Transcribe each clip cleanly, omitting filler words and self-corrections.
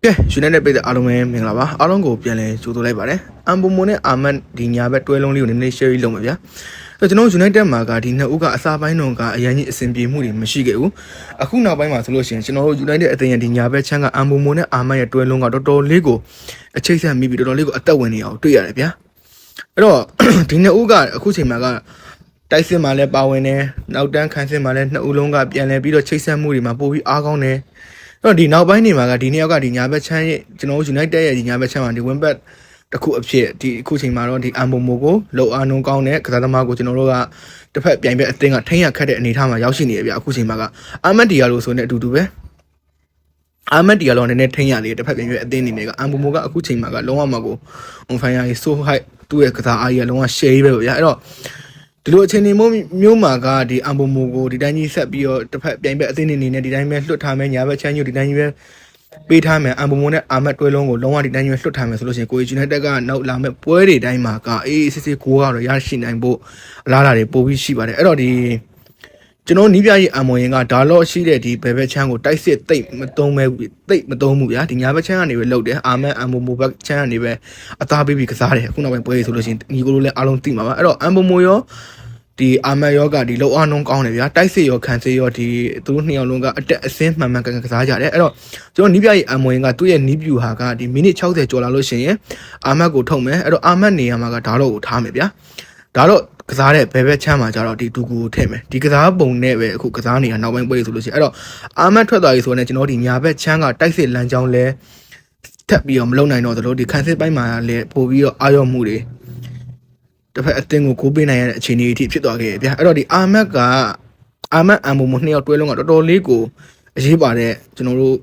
ကဲယူနိုက်တက်ပြည်သက်အားလုံးပဲမင်္ဂလာပါအားလုံးကိုပြန်လဲကြိုဆိုလိုက်ပါတယ်အမ်ဘိုမိုနဲ့အာမတ်ဒီညာဘက်တွဲလုံးလေးကိုနည်းနည်း share လုပ်မှာဗျာဆိုတော့ကျွန်တော်ယူနိုက်တက်မှာကဒီနှစ်ဦးကအစားပိုင်းတော့ကအရင်ကြီးအဆင်ပြေမှုတွေမရှိခဲ့ဘူးအခုနောက်ပိုင်းမှာဆိုလို့ရှိရင်ကျွန်တော်တို့ယူနိုက်တက်အသင်းရဲ့ဒီညာဘက်ချမ်းကအမ်ဘိုမိုနဲ့အာမတ်ရဲ့တွဲလုံးကတော်တော်လေးကိုအချိတ်ဆက်မိပြီးတော်တော်လေးကိုအသက်ဝင်နေအောင်တွေ့ရတယ်ဗျာအဲ့တော့ဒီနှစ်ဦးကအခုချိန်မှာကတိုက်စစ်မှာလည်းပါဝင်နေနောက်တန်းခန်းစစ်မှာလည်းနှစ်ဦးလုံးကပြန်လဲပြီးတော့ချိတ်ဆက်မှုတွေမှာပို့ပြီးအားကောင်းတယ်တော့ဒီနောက်ပိုင်းနေမှာကဒီနှစ်ယောက်ကဒီညာဘက်ချမ်းရဲ့ကျွန်တော်တို့ United ရဲ့ဒီညာဘက်ချမ်းမှာဒီ win back တစ်ခုအဖြစ်ဒီအခုချိန်မှာတော့ဒီ Ambomo ကိုလောအားနှုံကောင်းတဲ့ကစားသမားကိုကျွန်တော်တို့ကတစ်ဖက်ပြိုင်ဘက်အသင်းကထိန်းရခတ်တဲ့အနေအထားမှာရောက်ရှိနေရပြအခုချိန်မှာကအာမတ်ဒီယာလိုဆိုနေအတူတူပဲအာမတ်ဒီယာလိုနည်းနည်းထိန်းရလေတစ်ဖက်ပြိုင်ဘက်အသင်းအနေနဲ့က Ambomo ကအခုချိန်မှာကလုံးဝမှာကို on fire ရေး so high သူ့ရဲ့ကစားအားကြီးကလုံးဝ share ပဲဗျာအဲ့တော့ဒီလိုအခြေအနေမျိုးမှာကဒီအမ်ဘိုမိုကိုဒီတိုင်းကြီးဆက်ပြီးတော့တစ်ဖက်ပြိုင်ဘက်အသင်းအနေနဲ့ဒီတိုင်းပဲလွှတ်ထားမယ်ညာဘက်ချမ်းညိုဒီတိုင်းကြီးပဲပေးထားမယ်အမ်ဘိုမိုနဲ့အာမတ်တွဲလုံးကိုလုံးဝဒီတိုင်းကြီးပဲလွှတ်ထားမယ်ဆိုလို့ရှိရင်ကိုဂျူနိုက်တက်ကနောက်လာမဲ့ပွဲတွေတိုင်းမှာကအေးစစ်စစ်ကိုကတော့ရရှိနိုင်ဖို့အလားအလာတွေပိုပြီးရှိပါတယ်အဲ့တော့ဒီကျွန်တော်နီးပြရေးအမ်မိုရင်ကဒါလော့ရှိတဲ့ဒီဘယ်ဘက်ချမ်းကိုတိုက်စစ်တိတ်မသုံးဘူးဗျာဒီညာဘက်ချမ်းကနေပဲလှုပ်တယ်အာမတ်အမ်ဘိုမိုဘက်ချမ်းကနေပဲအသားပေးပြီးကစားတယ်အခုနောက်ပိုင်းပွဲတွေဆိုလို့ရှိရင်ညီကိုလိုလည်းအားလုံးသိမှာပါအဲ့တော့အမ်ဘိုမိုရောဒီအာမတ်ရောကဒီလောအားနှုံးကောင်းတယ်ဗျာတိုက်စစ်ရောခံစစ်ရောဒီသူတို့နှစ်ယောက်လုံးကအတက်အဆင်းမှန်မှန်ကန်ကန်ကစားကြတယ်အဲ့တော့ကျွန်တော်နီးပြရေးအမ်မိုရင်ကသူ့ရဲ့နီးပြူဟာကဒီမိနစ်60ကျော်လာလို့ရှိရင်အာမတ်ကိုထုတ်မယ်အဲ့တော့အာမတ်နေရာမှာကဒါတော့ကိုထားမယ်ဗျာဒါတော့ကစားတဲ့ဘယ်ဘက်ချမ်းမှာကြတော့ဒီတူကူကိုထည့်မယ်ဒီကစားပုံနဲ့ပဲအခုကစားနေတာနောက်ပိုင်းပွဲဆိုလို့ရှိရင်အဲ့တော့အာမတ်ထွက်သွားပြီဆိုတော့ကျွန်တော်ဒီညာဘက်ချမ်းကတိုက်စစ်လမ်းကြောင်းလဲထပ်ပြီးတော့မလုံနိုင်တော့သလိုဒီခံစစ်ပိုင်းမှာလည်းပို့ပြီးတော့အာရုံမှုတွေတစ်ဖက်အသင်းကိုပေးနိုင်ရတဲ့အခြေအနေအထိဖြစ်သွားခဲ့ရဗျာအဲ့တော့ဒီအာမတ်အမ်ဘိုမိုနှစ်ယောက်တွဲလုံးကတော်တော်လေးကိုအရေးပါတဲ့ကျွန်တော်တို့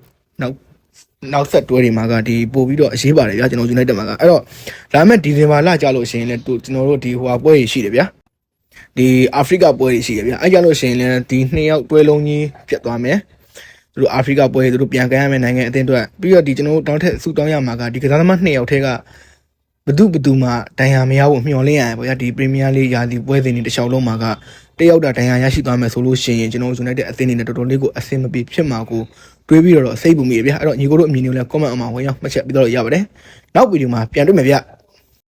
နောက်ဆက်တွဲတွေမှာကဒီပို့ပြီးတော့အရေးပါတယ်ဗျာကျွန်တော်ယူနိုက်တက်မှာကအဲ့တော့လာမယ့်ဒီဇင်ဘာလကြာလို့ရှိရင်လည်းကျွန်တော်တို့ဒီဟိုပွဲတွေရှိတယ်ဗျာဒီအာဖရိကပွဲတွေရှိတယ်ဗျာအဲ့ကြလို့ရှိရင်လည်းဒီနှစ်ယောက်တွဲလုံးကြီးပြတ်သွားမယ်သူတို့အာဖရိကပွဲတွေသူတို့ပြန်ကမ်းရမယ့်နိုင်ငံအသင်းအတွက်ပြီးတော့ဒီကျွန်တော်တို့တောင်းထက်စုတောင်းရမှာကဒီကစားသမားနှစ်ယောက်ထဲကဘသူမှဒဏ်ရာမရဖို့မျှော်လင့်ရတယ်ပေါ့ဗျာဒီပရီးမီးယားလိရာသီပွဲစဉ်တွေတစ်လျှောက်လုံးမှာကတယောက်တာဒဏ်ရာရရှိသွားမယ်ဆိုလို့ရှိရင်ကျွန်တော်ယူနိုက်တက်အသင်းတွေနဲ့တော်တော်လေးကိုအဆင်မပြေဖြစ်မှာကိုတွေးပြီးတော့စိတ်ပူမိတယ်ဗျာအဲ့တော့ညီကိုတို့အမြင်တွေကိုလည်း comment အမှာဝင်ရောက်မှတ်ချက်ပြီးတော့ရပါတယ်နောက်ဗီဒီယိုမှာပြန်တွေ့မယ်ဗျာ